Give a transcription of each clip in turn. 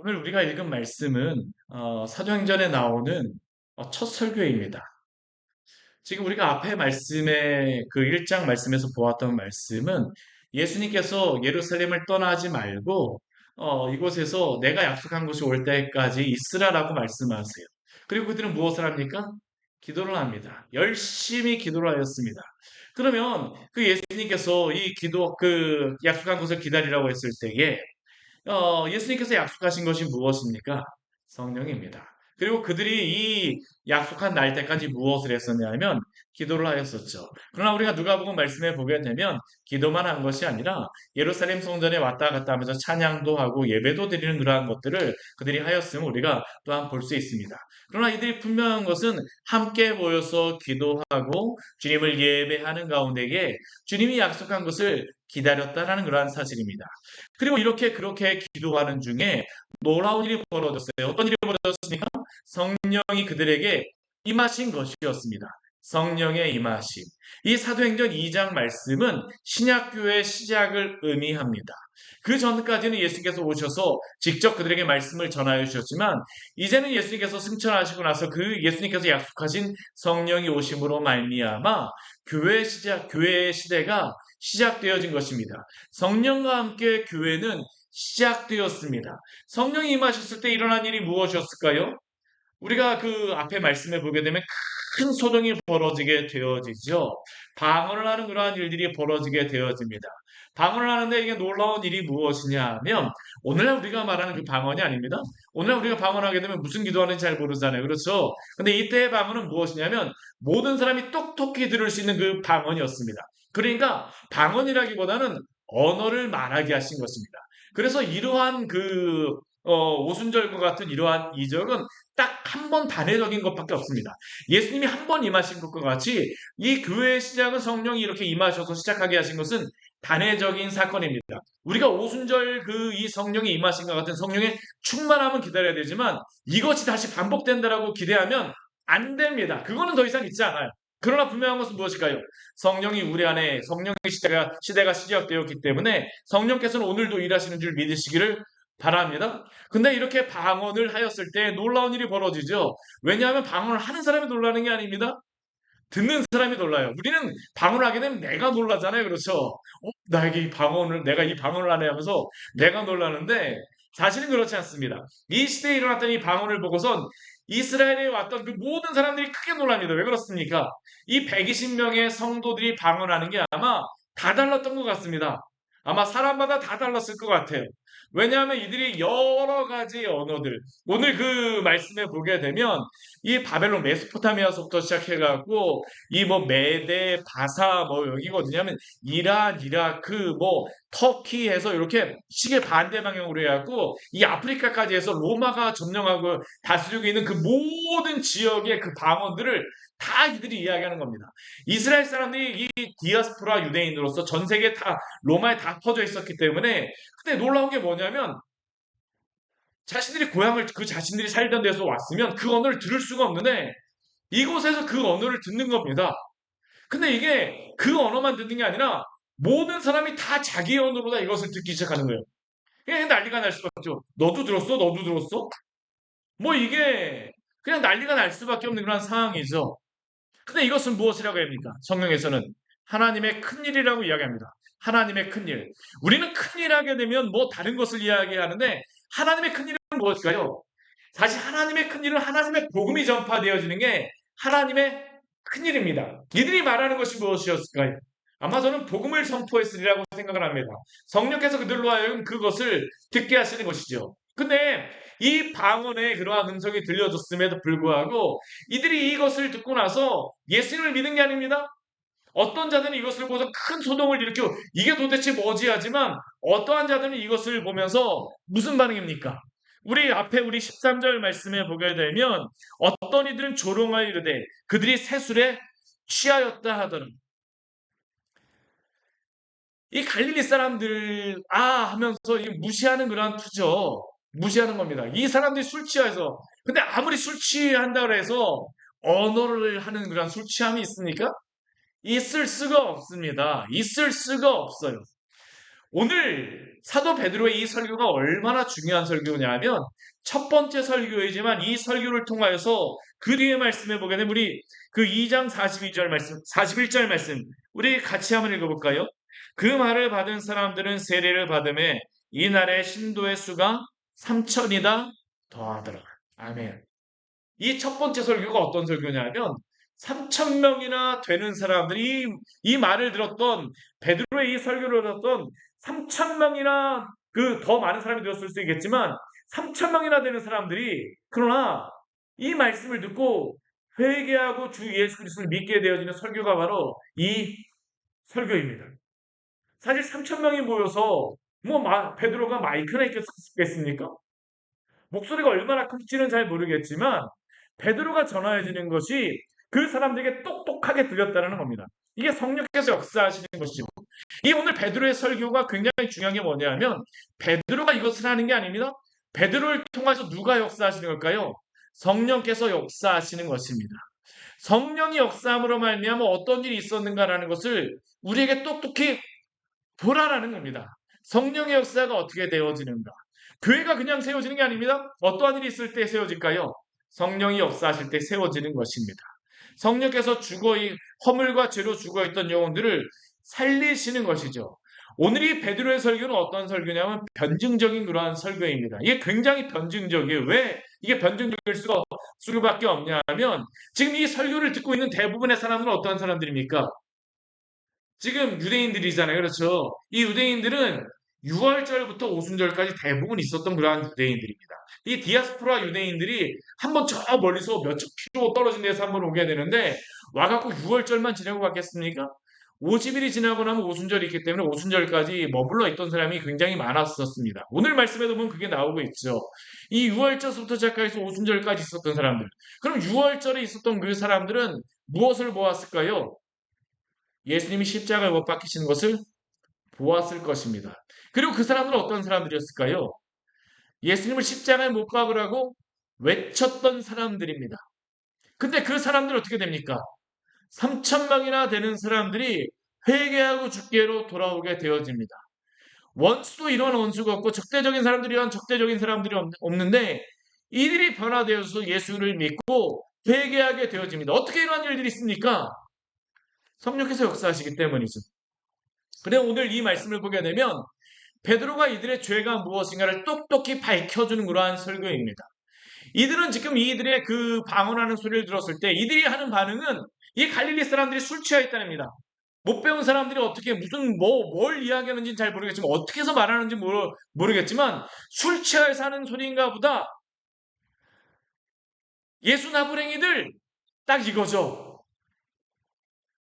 오늘 우리가 읽은 말씀은 사도행전에 나오는 첫 설교입니다. 지금 우리가 앞에 말씀에 그 1장 말씀에서 보았던 말씀은 예수님께서 예루살렘을 떠나지 말고 이곳에서 내가 약속한 곳이 올 때까지 있으라라고 말씀하세요. 그리고 그들은 무엇을 합니까? 기도를 합니다. 열심히 기도를 하였습니다. 그러면 그 예수님께서 이 기도 그 약속한 곳을 기다리라고 했을 때에 예수님께서 약속하신 것이 무엇입니까? 성령입니다. 그리고 그들이 이 약속한 날 때까지 무엇을 했었냐면 기도를 하였었죠. 그러나 우리가 누가복음 말씀에 보게 되면 기도만 한 것이 아니라 예루살렘 성전에 왔다 갔다 하면서 찬양도 하고 예배도 드리는 그러한 것들을 그들이 하였음을 우리가 또한 볼 수 있습니다. 그러나 이들이 분명한 것은 함께 모여서 기도하고 주님을 예배하는 가운데에 주님이 약속한 것을 기다렸다라는 그러한 사실입니다. 그리고 이렇게 그렇게 기도하는 중에 놀라운 일이 벌어졌어요. 어떤 일이 벌어졌습니까? 성령이 그들에게 임하신 것이었습니다. 성령의 임하심. 이 사도행전 2장 말씀은 신약교회의 시작을 의미합니다. 그 전까지는 예수님께서 오셔서 직접 그들에게 말씀을 전하여 주셨지만 이제는 예수님께서 승천하시고 나서 그 예수님께서 약속하신 성령이 오심으로 말미암아 교회의 시대가 시작되어진 것입니다. 성령과 함께 교회는 시작되었습니다. 성령이 임하셨을 때 일어난 일이 무엇이었을까요? 우리가 그 앞에 말씀에 보게 되면 큰 소동이 벌어지게 되어지죠. 방언을 하는 그러한 일들이 벌어지게 되어집니다. 방언을 하는데 이게 놀라운 일이 무엇이냐 하면 오늘날 우리가 말하는 그 방언이 아닙니다. 오늘날 우리가 방언하게 되면 무슨 기도하는지 잘 모르잖아요. 그렇죠? 근데 이때의 방언은 무엇이냐면 모든 사람이 똑똑히 들을 수 있는 그 방언이었습니다. 그러니까 방언이라기보다는 언어를 말하게 하신 것입니다. 그래서 이러한 오순절과 같은 이러한 이적은 딱 한 번 단회적인 것밖에 없습니다. 예수님이 한 번 임하신 것과 같이 이 교회의 시작은 성령이 이렇게 임하셔서 시작하게 하신 것은 단회적인 사건입니다. 우리가 오순절 이 성령이 임하신 것 같은 성령의 충만함은 기다려야 되지만 이것이 다시 반복된다라고 기대하면 안 됩니다. 그거는 더 이상 있지 않아요. 그러나 분명한 것은 무엇일까요? 성령이 우리 안에 성령의 시대가 시작되었기 때문에 성령께서는 오늘도 일하시는 줄 믿으시기를 바랍니다. 근데 이렇게 방언을 하였을 때 놀라운 일이 벌어지죠. 왜냐하면 방언을 하는 사람이 놀라는 게 아닙니다. 듣는 사람이 놀라요. 우리는 방언을 하게 되면 내가 놀라잖아요. 그렇죠? 내가 이 방언을 하네 하면서 내가 놀라는데 사실은 그렇지 않습니다. 이 시대에 일어났던 이 방언을 보고선 이스라엘에 왔던 그 모든 사람들이 크게 놀랍니다. 왜 그렇습니까? 이 120명의 성도들이 방언하는 게 아마 다 달랐던 것 같습니다. 아마 사람마다 다 달랐을 것 같아요. 왜냐하면 이들이 여러 가지 언어들, 오늘 그 말씀에 보게 되면 이 바벨론 메소포타미아서부터 시작해갖고 이 뭐 메데, 바사 뭐 여기거든요. 하면 이란, 이라크, 뭐 터키에서 이렇게 시계 반대 방향으로 해갖고 이 아프리카까지 해서 로마가 점령하고 다스리고 있는 그 모든 지역의 그 방언들을 다 이들이 이야기하는 겁니다. 이스라엘 사람들이 이 디아스포라 유대인으로서 전 세계 다 로마에 다 퍼져 있었기 때문에 근데 놀라운 게 뭐냐면 자신들이 고향을 그 자신들이 살던 데서 왔으면 그 언어를 들을 수가 없는데 이곳에서 그 언어를 듣는 겁니다. 근데 이게 그 언어만 듣는 게 아니라 모든 사람이 다 자기 언어로다 이것을 듣기 시작하는 거예요. 그냥 난리가 날 수밖에 없죠. 너도 들었어? 너도 들었어? 뭐 이게 그냥 난리가 날 수밖에 없는 그런 상황이죠. 근데 이것은 무엇이라고 합니까? 성경에서는 하나님의 큰일이라고 이야기합니다. 하나님의 큰일. 우리는 큰일 하게 되면 뭐 다른 것을 이야기하는데 하나님의 큰일은 무엇일까요? 사실 하나님의 큰일은 하나님의 복음이 전파되어지는 게 하나님의 큰일입니다. 이들이 말하는 것이 무엇이었을까요? 아마 저는 복음을 선포했으리라고 생각을 합니다. 성령께서 그들로 하여금 그것을 듣게 하시는 것이죠. 근데 이 방언의 그러한 음성이 들려줬음에도 불구하고 이들이 이것을 듣고 나서 예수님을 믿은 게 아닙니다. 어떤 자들은 이것을 보고서 큰 소동을 일으켜 이게 도대체 뭐지 하지만 어떠한 자들은 이것을 보면서 무슨 반응입니까? 우리 13절 말씀에 보게 되면 어떤 이들은 조롱하여 이르되 그들이 새술에 취하였다 하더라. 이 갈릴리 사람들 하면서 무시하는 그런 투죠. 무시하는 겁니다. 이 사람들이 술 취해서 근데 아무리 술 취한다고 해서 언어를 하는 그런 술 취함이 있습니까? 있을 수가 없습니다. 있을 수가 없어요. 오늘 사도 베드로의 이 설교가 얼마나 중요한 설교냐면 첫 번째 설교이지만 이 설교를 통하여서 그 뒤에 말씀해 보게 되면 우리 그 2장 42절 말씀, 41절 말씀 우리 같이 한번 읽어볼까요? 그 말을 받은 사람들은 세례를 받음에 이날의 신도의 수가 3천이다 더하더라. 아멘. 이 첫 번째 설교가 어떤 설교냐면 3천 명이나 되는 사람들이 이 말을 들었던 베드로의 이 설교를 들었던 3천 명이나 그 더 많은 사람이 들었을 수 있겠지만 3천 명이나 되는 사람들이 그러나 이 말씀을 듣고 회개하고 주 예수 그리스도를 믿게 되어지는 설교가 바로 이 설교입니다. 사실 3천 명이 모여서 베드로가 마이크나 있겠습니까? 목소리가 얼마나 클지는 잘 모르겠지만 베드로가 전하해 주는 것이 그 사람들에게 똑똑하게 들렸다는 겁니다. 이게 성령께서 역사하시는 것이고 이 오늘 베드로의 설교가 굉장히 중요한 게 뭐냐면 베드로가 이것을 하는 게 아닙니다. 베드로를 통해서 누가 역사하시는 걸까요? 성령께서 역사하시는 것입니다. 성령이 역사함으로 말미암아 어떤 일이 있었는가라는 것을 우리에게 똑똑히 보라라는 겁니다. 성령의 역사가 어떻게 되어지는가? 교회가 그냥 세워지는 게 아닙니다. 어떠한 일이 있을 때 세워질까요? 성령이 역사하실 때 세워지는 것입니다. 성령께서 허물과 죄로 죽어있던 영혼들을 살리시는 것이죠. 오늘 이 베드로의 설교는 어떤 설교냐면 변증적인 그러한 설교입니다. 이게 굉장히 변증적이에요. 왜 이게 변증적일 수밖에 없냐 하면 지금 이 설교를 듣고 있는 대부분의 사람들은 어떠한 사람들입니까? 지금 유대인들이잖아요. 그렇죠? 이 유대인들은 6월절부터 오순절까지 대부분 있었던 그러한 유대인들입니다. 이 디아스포라 유대인들이 한번 저 멀리서 몇천 킬로 떨어진 데서 한번 오게 되는데 와갖고 6월절만 지내고 갔겠습니까? 50일이 지나고 나면 오순절이 있기 때문에 오순절까지 머물러 있던 사람이 굉장히 많았었습니다. 오늘 말씀에도 보면 그게 나오고 있죠. 이 6월절부터 시작해서 오순절까지 있었던 사람들. 그럼 6월절에 있었던 그 사람들은 무엇을 보았을까요? 예수님이 십자가에 못 박히시는 것을 보았을 것입니다. 그리고 그 사람들은 어떤 사람들이었을까요? 예수님을 십자가에 못 박으라고 외쳤던 사람들입니다. 근데 그 사람들은 어떻게 됩니까? 3천 명이나 되는 사람들이 회개하고 주께로 돌아오게 되어집니다. 원수도 이런 원수가 없고 적대적인 사람들이 이런 적대적인 사람들이 없는데 이들이 변화되어서 예수를 믿고 회개하게 되어집니다. 어떻게 이러한 일들이 있습니까? 성령께서 역사하시기 때문이죠. 그래 오늘 이 말씀을 보게 되면 베드로가 이들의 죄가 무엇인가를 똑똑히 밝혀주는 그러한 설교입니다. 이들은 지금 이들의 그 방언하는 소리를 들었을 때 이들이 하는 반응은 이 갈릴리 사람들이 술 취해 있다랍니다. 못 배운 사람들이 어떻게 뭘 이야기하는지는 잘 모르겠지만 어떻게 해서 말하는지 모르겠지만 술 취해서 하는 소리인가 보다. 예수 나부랭이들 딱 이거죠.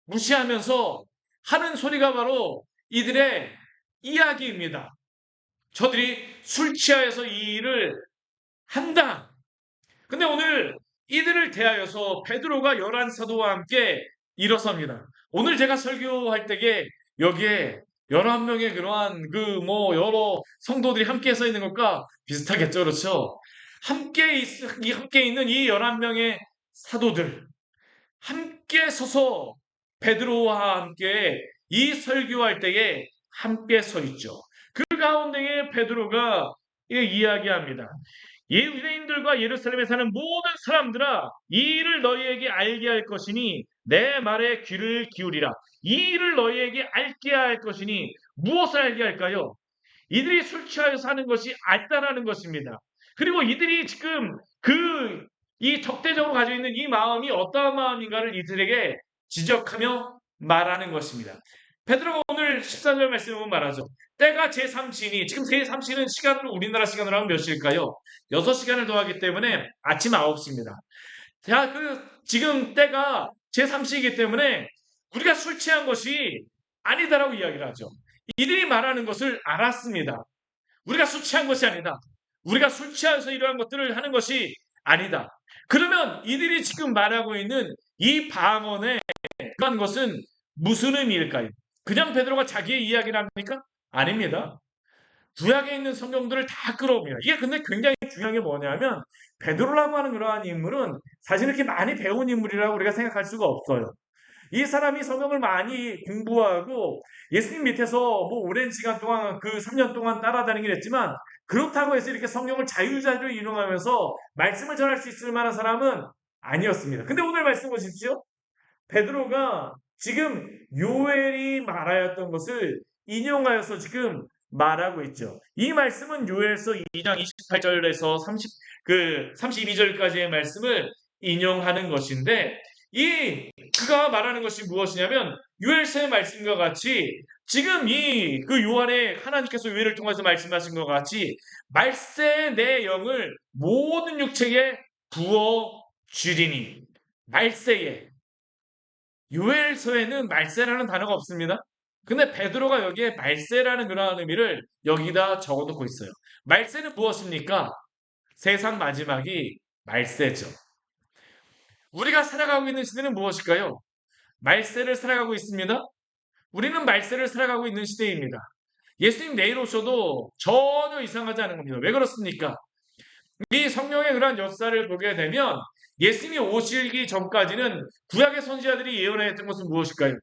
무시하면서 하는 소리가 바로 이들의 이야기입니다. 저들이 술 취하여서 이 일을 한다. 근데 오늘 이들을 대하여서 베드로가 11사도와 함께 일어섭니다. 오늘 제가 설교할 때에 여기에 11명의 그러한 여러 성도들이 함께 서 있는 것과 비슷하겠죠. 그렇죠? 함께 있는 이 11명의 사도들 함께 서서 베드로와 함께 이 설교할 때에 함께 서 있죠. 그 가운데에 베드로가 이야기합니다. 유대인들과 예루살렘에 사는 모든 사람들아, 이 일을 너희에게 알게 할 것이니 내 말에 귀를 기울이라. 이 일을 너희에게 알게 할 것이니 무엇을 알게 할까요? 이들이 술 취하여 사는 것이 알다라는 것입니다. 그리고 이들이 지금 이 적대적으로 가지고 있는 이 마음이 어떠한 마음인가를 이들에게 지적하며 말하는 것입니다. 베드로가 오늘 14절 말씀에 보면 말하죠. 때가 제3시니 지금 제3시는 시간으로 우리나라 시간으로 하면 몇 시일까요? 6시간을 더하기 때문에 아침 9시입니다. 자, 지금 때가 제3시이기 때문에 우리가 술 취한 것이 아니다라고 이야기를 하죠. 이들이 말하는 것을 알았습니다. 우리가 술 취한 것이 아니다. 우리가 술 취해서 이러한 것들을 하는 것이 아니다. 그러면 이들이 지금 말하고 있는 이 방언의 그런 것은 무슨 의미일까요? 그냥 베드로가 자기의 이야기를 합니까? 아닙니다. 구약에 있는 성경들을 다 끌어옵니다. 이게 근데 굉장히 중요한 게 뭐냐면 베드로라고 하는 그러한 인물은 사실 이렇게 많이 배운 인물이라고 우리가 생각할 수가 없어요. 이 사람이 성경을 많이 공부하고 예수님 밑에서 뭐 오랜 시간 동안 그 3년 동안 따라다니긴 했지만 그렇다고 해서 이렇게 성경을 자유자재로 인용하면서 말씀을 전할 수 있을 만한 사람은 아니었습니다. 근데 오늘 말씀 보십시오. 베드로가 지금 요엘이 말하였던 것을 인용하여서 지금 말하고 있죠. 이 말씀은 요엘서 2장 28절에서 32절까지의 말씀을 인용하는 것인데 그가 말하는 것이 무엇이냐면 요엘서의 말씀과 같이 지금 그 요한의 하나님께서 요엘을 통해서 말씀하신 것 같이 말세 내 영을 모든 육체에 부어 주리니 말세에 요엘서에는 말세라는 단어가 없습니다. 근데 베드로가 여기에 말세라는 그러한 의미를 여기다 적어놓고 있어요. 말세는 무엇입니까? 세상 마지막이 말세죠. 우리가 살아가고 있는 시대는 무엇일까요? 말세를 살아가고 있습니다. 우리는 말세를 살아가고 있는 시대입니다. 예수님 내일 오셔도 전혀 이상하지 않은 겁니다. 왜 그렇습니까? 이 성령의 그러한 역사를 보게 되면 예수님이 오시기 전까지는 구약의 선지자들이 예언했던 것은 무엇일까요?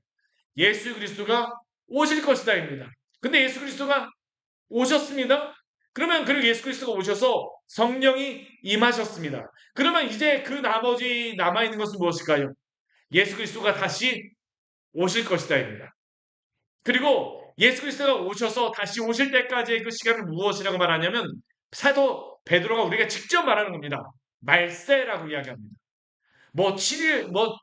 예수 그리스도가 오실 것이다입니다. 근데 예수 그리스도가 오셨습니다. 그러면 그리고 예수 그리스도가 오셔서 성령이 임하셨습니다. 그러면 이제 그 나머지 남아있는 것은 무엇일까요? 예수 그리스도가 다시 오실 것이다입니다. 그리고 예수 그리스도가 오셔서 다시 오실 때까지의 그 시간을 무엇이라고 말하냐면 사도 베드로가 우리가 직접 말하는 겁니다. 말세라고 이야기합니다. 뭐 7일 뭐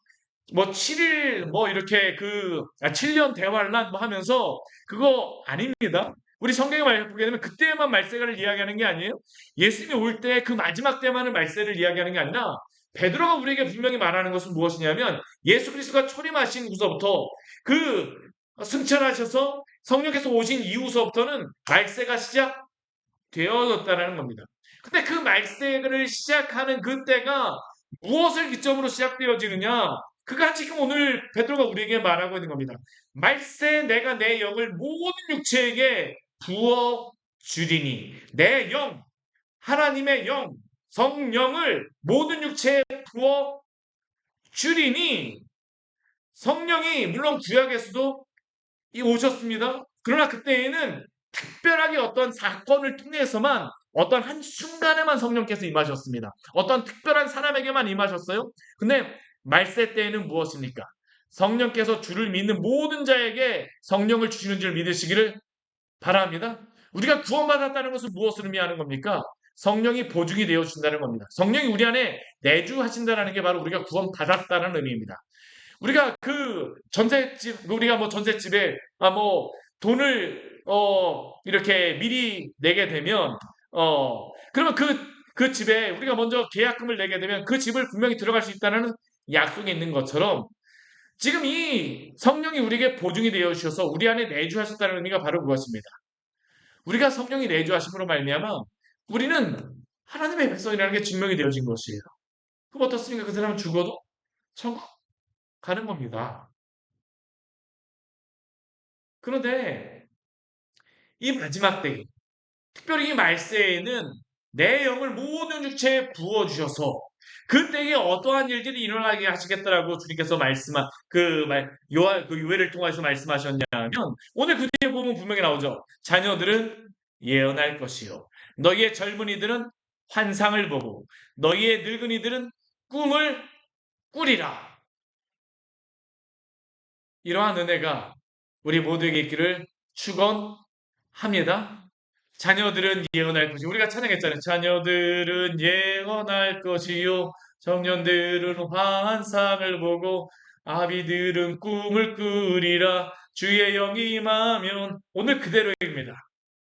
7일 뭐 이렇게 7년 대환란 뭐 하면서 그거 아닙니다. 우리 성경에 보게 되면 그때만 말세를 이야기하는 게 아니에요. 예수님이 올 때 그 마지막 때만을 말세를 이야기하는 게 아니라 베드로가 우리에게 분명히 말하는 것은 무엇이냐면 예수 그리스도가 초림하신 후서부터 그 승천하셔서 성령께서 오신 이후서부터는 말세가 시작되어졌다는 겁니다. 근데 그 말세를 시작하는 그때가 무엇을 기점으로 시작되어지느냐? 그가 지금 오늘 베드로가 우리에게 말하고 있는 겁니다. 말세 내가 내 영을 모든 육체에게 부어 주리니 내 영, 하나님의 영, 성령을 모든 육체에 부어 주리니 성령이 물론 구약에서도 오셨습니다. 그러나 그때에는 특별하게 어떤 사건을 통해서만 어떤 한순간에만 성령께서 임하셨습니다. 어떤 특별한 사람에게만 임하셨어요. 근데 말세 때에는 무엇입니까? 성령께서 주를 믿는 모든 자에게 성령을 주시는 줄 믿으시기를 바랍니다. 우리가 구원받았다는 것은 무엇을 의미하는 겁니까? 성령이 보증이 되어 준다는 겁니다. 성령이 우리 안에 내주하신다는 게 바로 우리가 구원받았다는 의미입니다. 우리가 우리가 뭐 전셋집에 뭐 돈을 이렇게 미리 내게 되면 그러면 그 집에 우리가 먼저 계약금을 내게 되면 그 집을 분명히 들어갈 수 있다는 약속이 있는 것처럼 지금 이 성령이 우리에게 보증이 되어 주셔서 우리 안에 내주하셨다는 의미가 바로 그것입니다. 우리가 성령이 내주하심으로 말미암아 우리는 하나님의 백성이라는 게 증명이 되어진 것이에요. 그럼 어떻습니까? 그 사람은 죽어도 천국 가는 겁니다. 그런데 이 마지막 때에 특별히 이 말세에는 내 영을 모든 육체에 부어주셔서 그때에 어떠한 일들이 일어나게 하시겠다라고 주님께서 말씀한 요해를 통해서 말씀하셨냐면 오늘 그 뒤에 보면 분명히 나오죠. 자녀들은 예언할 것이요. 너희의 젊은이들은 환상을 보고 너희의 늙은이들은 꿈을 꾸리라. 이러한 은혜가 우리 모두에게 있기를 축원합니다. 자녀들은 예언할 것이 우리가 찬양했잖아요. 자녀들은 예언할 것이요 청년들은 환상을 보고 아비들은 꿈을 꾸리라 주의 영이 임하면 오늘 그대로입니다.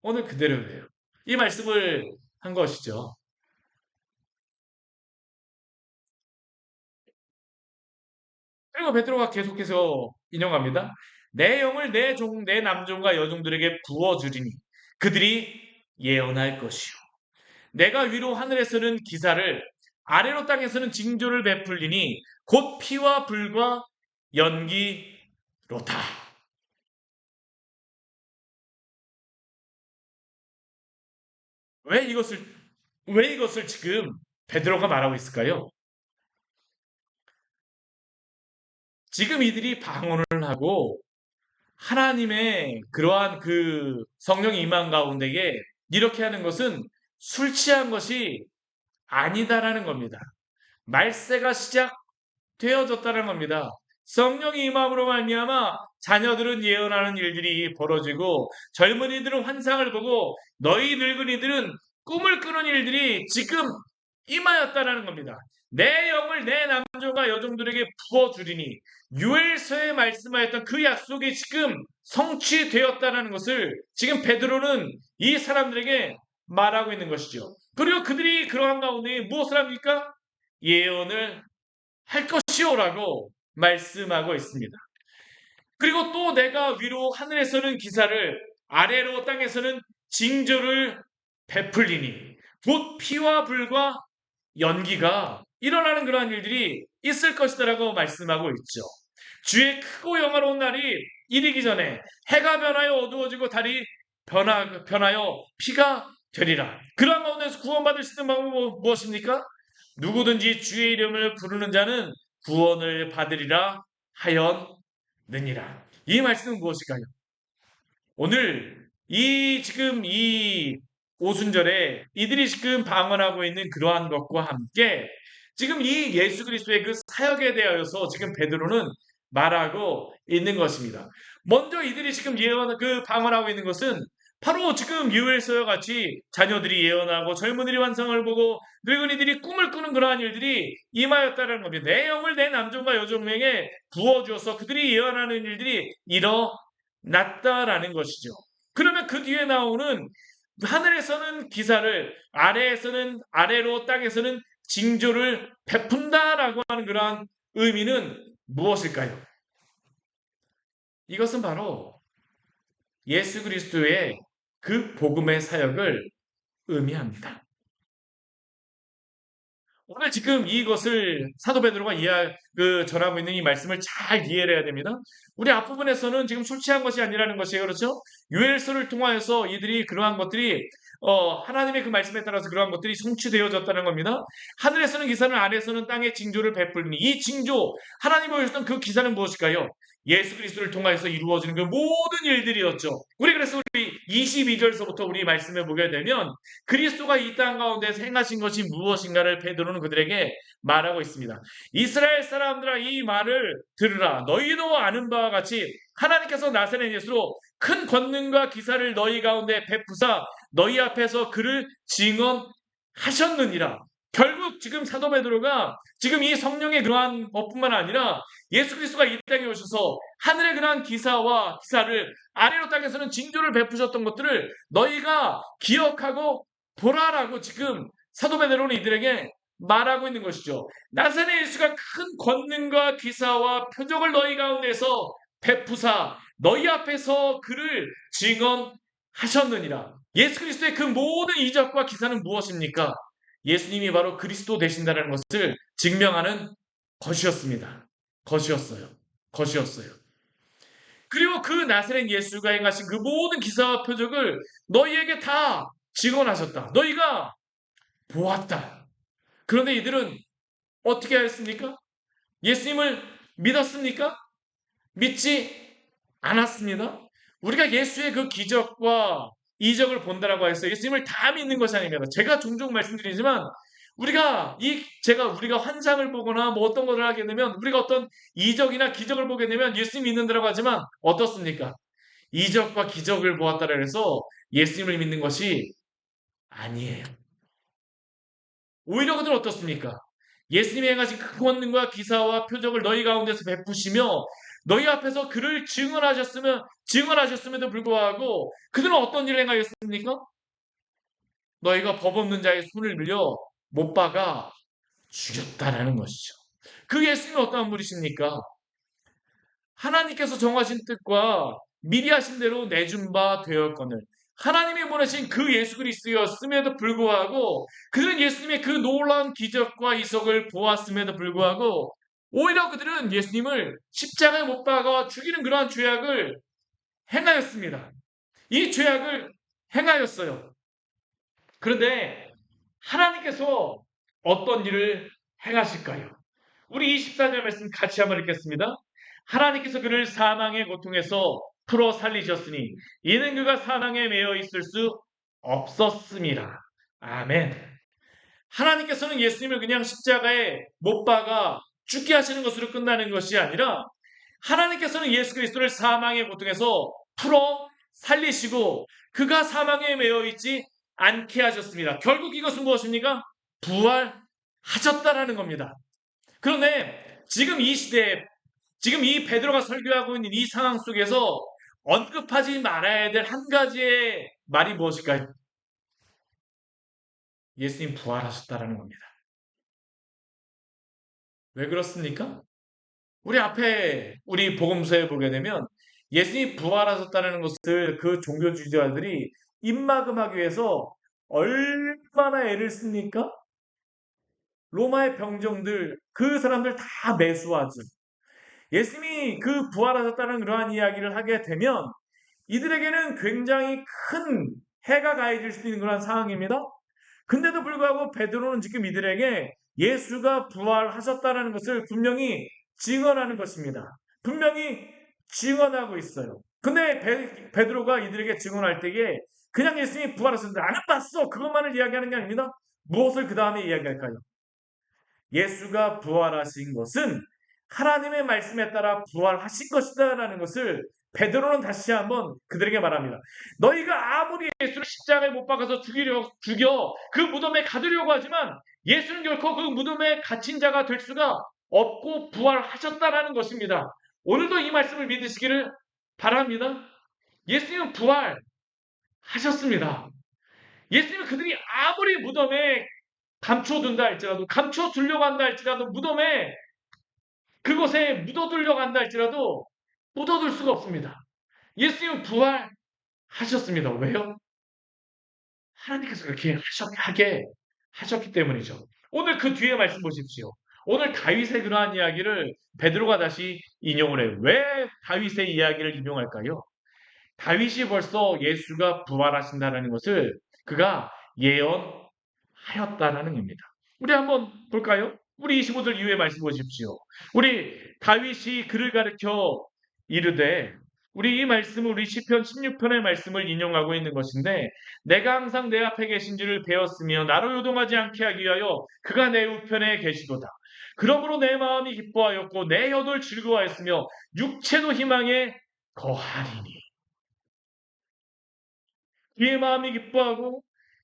오늘 그대로예요. 이 말씀을 한 것이죠. 그리고 베드로가 계속해서 인용합니다. 내 영을 내 남종과 여종들에게 부어주리니 그들이 예언할 것이요. 내가 위로 하늘에서는 기사를 아래로 땅에서는 징조를 베풀리니 곧 피와 불과 연기로다. 왜 이것을 왜 이것을 지금 베드로가 말하고 있을까요? 지금 이들이 방언을 하고 하나님의 그러한 그 성령이 임한 가운데에 이렇게 하는 것은 술 취한 것이 아니다라는 겁니다. 말세가 시작되어졌다는 겁니다. 성령이 임함으로 말미암아 자녀들은 예언하는 일들이 벌어지고 젊은이들은 환상을 보고 너희 늙은이들은 꿈을 꾸는 일들이 지금 임하였다라는 겁니다. 내 영을 내 남종과 여종들에게 부어주리니 유엘서에 말씀하였던 그 약속이 지금 성취되었다는 것을 지금 베드로는 이 사람들에게 말하고 있는 것이죠. 그리고 그들이 그러한 가운데 무엇을 합니까? 예언을 할 것이오라고 말씀하고 있습니다. 그리고 또 내가 위로 하늘에서는 기사를 아래로 땅에서는 징조를 베풀리니 곧 피와 불과 연기가 일어나는 그러한 일들이 있을 것이다라고 말씀하고 있죠. 주의 크고 영화로운 날이 이르기 전에 해가 변하여 어두워지고 달이 변하여 피가 되리라. 그러한 가운데서 구원받을 수 있는 방법은 무엇입니까? 누구든지 주의 이름을 부르는 자는 구원을 받으리라 하였느니라. 이 말씀은 무엇일까요? 오늘 지금 이 오순절에 이들이 지금 방언하고 있는 그러한 것과 함께 지금 이 예수 그리스도의 그 사역에 대하여서 지금 베드로는 말하고 있는 것입니다. 먼저 이들이 지금 방언하고 있는 것은 바로 지금 유엘서와 같이 자녀들이 예언하고 젊은이들이 환상을 보고 늙은이들이 꿈을 꾸는 그러한 일들이 임하였다는 겁니다. 내 영을 내 남종과 여종에게 부어주어서 그들이 예언하는 일들이 일어났다라는 것이죠. 그러면 그 뒤에 나오는 하늘에서는 기사를 아래에서는 아래로 땅에서는 징조를 베푼다라고 하는 그러한 의미는 무엇일까요? 이것은 바로 예수 그리스도의 그 복음의 사역을 의미합니다. 오늘 지금 이것을 사도 베드로가 전하고 있는 이 말씀을 잘 이해를 해야 됩니다. 우리 앞부분에서는 지금 술 취한 것이 아니라는 것이에요. 그렇죠? 유엘서를 통하여서 이들이 그러한 것들이 하나님의 그 말씀에 따라서 그러한 것들이 성취되어졌다는 겁니다. 하늘에서는 기사는 아래에서는 땅의 징조를 베풀니 이 징조 하나님이 보여주셨던 그 기사는 무엇일까요? 예수 그리스도를 통하여서 이루어지는 그 모든 일들이었죠. 그래서 우리 22절서부터 우리 말씀을 보게 되면 그리스도가 이 땅 가운데서 행하신 것이 무엇인가를 베드로는 그들에게 말하고 있습니다. 이스라엘 사람들아 이 말을 들으라. 너희도 아는 바와 같이 하나님께서 나사렛 예수로 큰 권능과 기사를 너희 가운데 베푸사 너희 앞에서 그를 증언하셨느니라. 결국 지금 사도 베드로가 지금 이 성령의 그러한 것뿐만 아니라 예수 그리스도가 이 땅에 오셔서 하늘의 그러한 기사를 아래로 땅에서는 징조를 베푸셨던 것들을 너희가 기억하고 보라라고 지금 사도 베드로는 이들에게 말하고 있는 것이죠. 나사렛 예수가 큰 권능과 기사와 표적을 너희 가운데서 베푸사 너희 앞에서 그를 증언하셨느니라. 예수 그리스도의 그 모든 이적과 기사는 무엇입니까? 예수님이 바로 그리스도 되신다는 것을 증명하는 것이었습니다. 것이었어요. 그리고 그 나사렛 예수가 행하신 그 모든 기사와 표적을 너희에게 다 증언하셨다. 너희가 보았다. 그런데 이들은 어떻게 하였습니까? 예수님을 믿었습니까? 믿지 않았습니다. 우리가 예수의 그 기적과 이적을 본다라고 해서 예수님을 다 믿는 것이 아닙니다. 제가 종종 말씀드리지만 우리가 환상을 보거나 뭐 어떤 것을 하게 되면 우리가 어떤 이적이나 기적을 보게 되면 예수님 믿는다라고 하지만 어떻습니까? 이적과 기적을 보았다라 해서 예수님을 믿는 것이 아니에요. 오히려 그들은 어떻습니까? 예수님이 행하신 큰 권능과 기사와 표적을 너희 가운데서 베푸시며 너희 앞에서 그를 증언하셨음에도 불구하고 그들은 어떤 일을 행하였습니까? 너희가 법 없는 자의 손을 밀려 못 박아 죽였다라는 것이죠. 그 예수님은 어떠한 분이십니까? 하나님께서 정하신 뜻과 미리 하신 대로 내준 바 되었거늘 하나님이 보내신 그 예수 그리스도였음에도 불구하고 그들은 예수님의 그 놀라운 기적과 이적을 보았음에도 불구하고 오히려 그들은 예수님을 십자가에 못 박아 죽이는 그러한 죄악을 행하였습니다. 이 죄악을 행하였어요. 그런데 하나님께서 어떤 일을 행하실까요? 우리 24절 말씀 같이 한번 읽겠습니다. 하나님께서 그를 사망의 고통에서 풀어 살리셨으니 이는 그가 사망에 매여 있을 수 없었음이라. 아멘. 하나님께서는 예수님을 그냥 십자가에 못 박아 죽게 하시는 것으로 끝나는 것이 아니라 하나님께서는 예수 그리스도를 사망의 고통에서 풀어 살리시고 그가 사망에 매여 있지 않게 하셨습니다. 결국 이것은 무엇입니까? 부활하셨다라는 겁니다. 그런데 지금 이 시대에 지금 이 베드로가 설교하고 있는 이 상황 속에서 언급하지 말아야 될 한 가지의 말이 무엇일까요? 예수님 부활하셨다라는 겁니다. 왜 그렇습니까? 우리 앞에 우리 복음서에 보게 되면 예수님이 부활하셨다는 것을 그 종교주의자들이 입막음하기 위해서 얼마나 애를 씁니까? 로마의 병정들 그 사람들 다 매수하죠. 예수님이 그 부활하셨다는 그러한 이야기를 하게 되면 이들에게는 굉장히 큰 해가 가해질 수 있는 그런 상황입니다. 근데도 불구하고 베드로는 지금 이들에게 예수가 부활하셨다는 것을 분명히 증언하는 것입니다. 분명히 증언하고 있어요. 근데 베드로가 이들에게 증언할 때에 그냥 예수님이 부활하셨는데 나는 봤어 그것만을 이야기하는 게 아닙니다. 무엇을 그 다음에 이야기할까요? 예수가 부활하신 것은 하나님의 말씀에 따라 부활하신 것이다라는 것을 베드로는 다시 한번 그들에게 말합니다. 너희가 아무리 예수를 십자가에 못 박아서 죽여 그 무덤에 가두려고 하지만 예수는 결코 그 무덤에 갇힌 자가 될 수가 없고 부활하셨다라는 것입니다. 오늘도 이 말씀을 믿으시기를 바랍니다. 예수님은 부활하셨습니다. 예수님은 그들이 아무리 무덤에 감춰둔다 할지라도 감춰두려고 한다 할지라도 무덤에 그곳에 묻어두려고 한다 할지라도 묻어둘 수가 없습니다. 예수님은 부활하셨습니다. 왜요? 하나님께서 그렇게 하게 하셨기 때문이죠. 오늘 그 뒤에 말씀 보십시오. 오늘 다윗의 그러한 이야기를 베드로가 다시 인용을 해요. 왜 다윗의 이야기를 인용할까요? 다윗이 벌써 예수가 부활하신다는 것을 그가 예언하였다는 겁니다. 우리 한번 볼까요? 우리 25절 이후에 말씀 보십시오. 우리 다윗이 그를 가르쳐 이르되 우리 이 말씀은 우리 시편 16편의 말씀을 인용하고 있는 것인데 내가 항상 내 앞에 계신 줄을 배웠으며 나로 요동하지 않게 하기 위하여 그가 내 우편에 계시도다. 그러므로 내 마음이 기뻐하였고 내 혀도 즐거워하였으며 육체도 희망에 거하리니. 그의 마음이 기뻐하고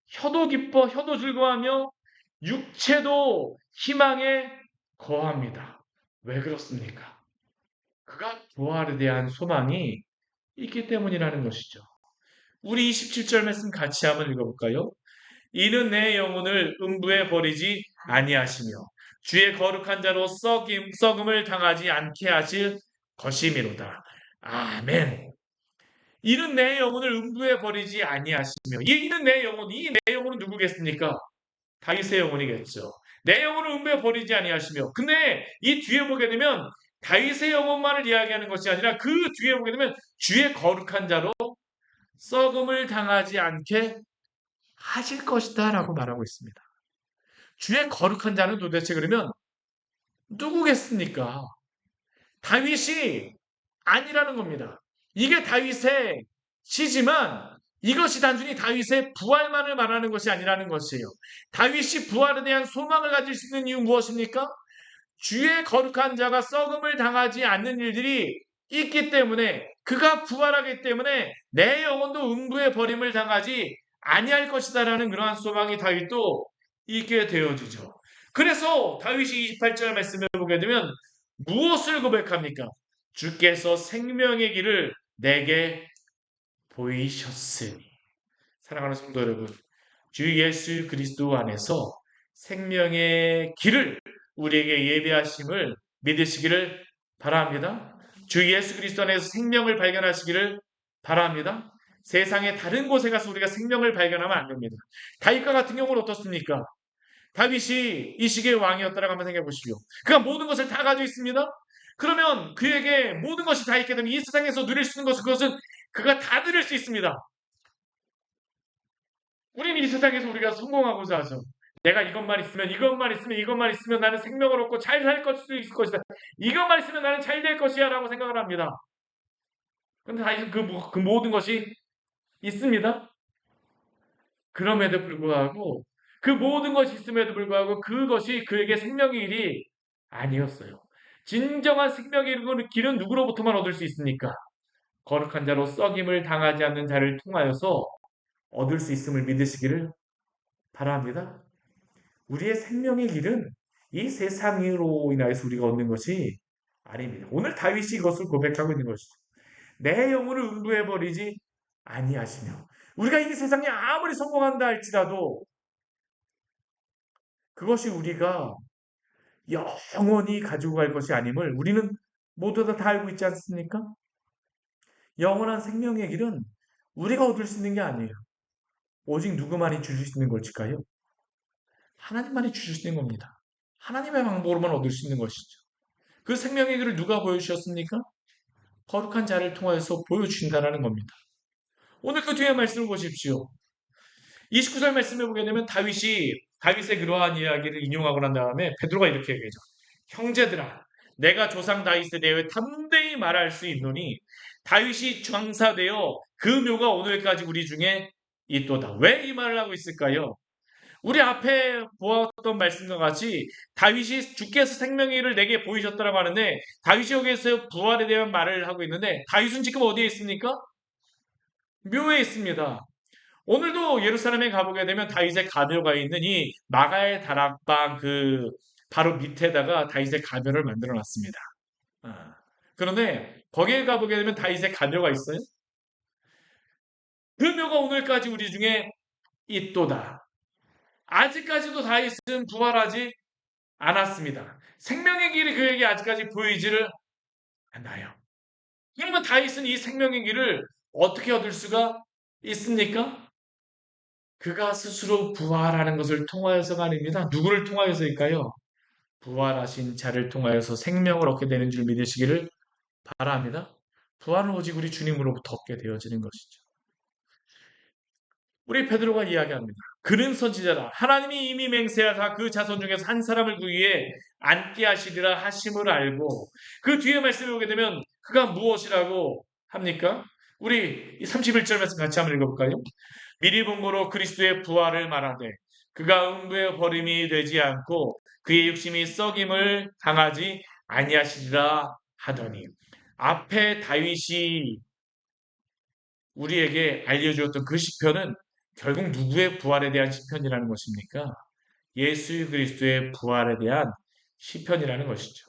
혀도 즐거워하며 육체도 희망에 거합니다. 왜 그렇습니까? 그가 부활에 대한 소망이 있기 때문이라는 것이죠. 우리 27절 말씀 같이 한번 읽어볼까요? 이는 내 영혼을 음부에 버리지 아니하시며 주의 거룩한 자로 썩음을 당하지 않게 하실 것이미로다. 아멘. 이는 내 영혼을 음부에 버리지 아니하시며 이는 내 영혼, 이 내 영혼은 누구겠습니까? 다윗의 영혼이겠죠. 내 영혼을 음부에 버리지 아니하시며 근데 이 뒤에 보게 되면 다윗의 영혼만을 이야기하는 것이 아니라 그 뒤에 보게 되면 주의 거룩한 자로 썩음을 당하지 않게 하실 것이다 라고 말하고 있습니다. 주의 거룩한 자는 도대체 그러면 누구겠습니까? 다윗이 아니라는 겁니다. 이게 다윗의 시지만 이것이 단순히 다윗의 부활만을 말하는 것이 아니라는 것이에요. 다윗이 부활에 대한 소망을 가질 수 있는 이유 무엇입니까? 주의 거룩한 자가 썩음을 당하지 않는 일들이 있기 때문에 그가 부활하기 때문에 내 영혼도 음부의 버림을 당하지 아니할 것이다라는 그러한 소망이 다윗도 있게 되어지죠. 그래서 다윗이 28절 말씀을 보게 되면 무엇을 고백합니까? 주께서 생명의 길을 내게 보이셨으니. 사랑하는 성도 여러분, 주 예수 그리스도 안에서 생명의 길을 우리에게 예비하심을 믿으시기를 바랍니다. 주 예수 그리스도 안에서 생명을 발견하시기를 바랍니다. 세상의 다른 곳에 가서 우리가 생명을 발견하면 안 됩니다. 다윗과 같은 경우는 어떻습니까? 다윗이 이 시기의 왕이었다라고 한번 생각해 보십시오. 그가 모든 것을 다 가지고 있습니다. 그러면 그에게 모든 것이 다 있게 되면 이 세상에서 누릴 수 있는 것은 그것은 그가 다 누릴 수 있습니다. 우리는 이 세상에서 우리가 성공하고자 하죠. 내가 이것만 있으면 나는 생명을 얻고 잘 살 수 있을 것이다. 이것만 있으면 나는 잘 될 것이야 라고 생각을 합니다. 근데 사실 그 모든 것이 있습니다. 그럼에도 불구하고 그 모든 것이 있음에도 불구하고 그것이 그에게 생명의 일이 아니었어요. 진정한 생명의 길은 누구로부터만 얻을 수 있습니까? 거룩한 자로 썩임을 당하지 않는 자를 통하여서 얻을 수 있음을 믿으시기를 바랍니다. 우리의 생명의 길은 이 세상으로 인하여서 우리가 얻는 것이 아닙니다. 오늘 다윗이 이것을 고백하고 있는 것이죠. 내 영혼을 음부해버리지 아니하시며 우리가 이 세상에 아무리 성공한다 할지라도 그것이 우리가 영원히 가지고 갈 것이 아님을 우리는 모두 다 알고 있지 않습니까? 영원한 생명의 길은 우리가 얻을 수 있는 게 아니에요. 오직 누구만이 주실 수 있는 것일까요? 하나님만이 주실 수 있는 겁니다. 하나님의 방법으로만 얻을 수 있는 것이죠. 그 생명의 길을 누가 보여주셨습니까? 거룩한 자를 통해서 보여주신다는 겁니다. 오늘 그 뒤에 말씀을 보십시오. 29절 말씀을 보게 되면 다윗의 그러한 이야기를 인용하고 난 다음에 베드로가 이렇게 얘기하죠. 형제들아, 내가 조상 다윗에 대해 담대히 말할 수 있노니 다윗이 장사되어 그 묘가 오늘까지 우리 중에 있도다. 왜 이 말을 하고 있을까요? 우리 앞에 보았던 말씀과 같이 다윗이 주께서 생명의 일을 내게 보이셨다라고 하는데 다윗이 여기에서 부활에 대한 말을 하고 있는데 다윗은 지금 어디에 있습니까? 묘에 있습니다. 오늘도 예루살렘에 가보게 되면 다윗의 가묘가 있는 이 마가의 다락방 그 바로 밑에다가 다윗의 가묘를 만들어 놨습니다. 아, 그런데 거기에 가보게 되면 다윗의 가묘가 있어요. 그 묘가 오늘까지 우리 중에 있도다. 아직까지도 다윗은 부활하지 않았습니다. 생명의 길이 그에게 아직까지 보이지를 않아요. 그러면 다윗은 이 생명의 길을 어떻게 얻을 수가 있습니까? 그가 스스로 부활하는 것을 통하여서가 아닙니다. 누구를 통하여서일까요? 부활하신 자를 통하여서 생명을 얻게 되는 줄 믿으시기를 바랍니다. 부활은 오직 우리 주님으로부터 얻게 되어지는 것이죠. 우리 베드로가 이야기합니다. 그는 선지자라 하나님이 이미 맹세하사 그 자손 중에서 한 사람을 그 위에 앉게 하시리라 하심을 알고 그 뒤에 말씀을 보게 되면 그가 무엇이라고 합니까? 우리 31절 말씀 같이 한번 읽어볼까요? 미리 본 거로 그리스도의 부활을 말하되 그가 음부의 버림이 되지 않고 그의 육심이 썩임을 당하지 아니하시리라 하더니 앞에 다윗이 우리에게 알려주었던 그 시편은 결국 누구의 부활에 대한 시편이라는 것입니까? 예수 그리스도의 부활에 대한 시편이라는 것이죠.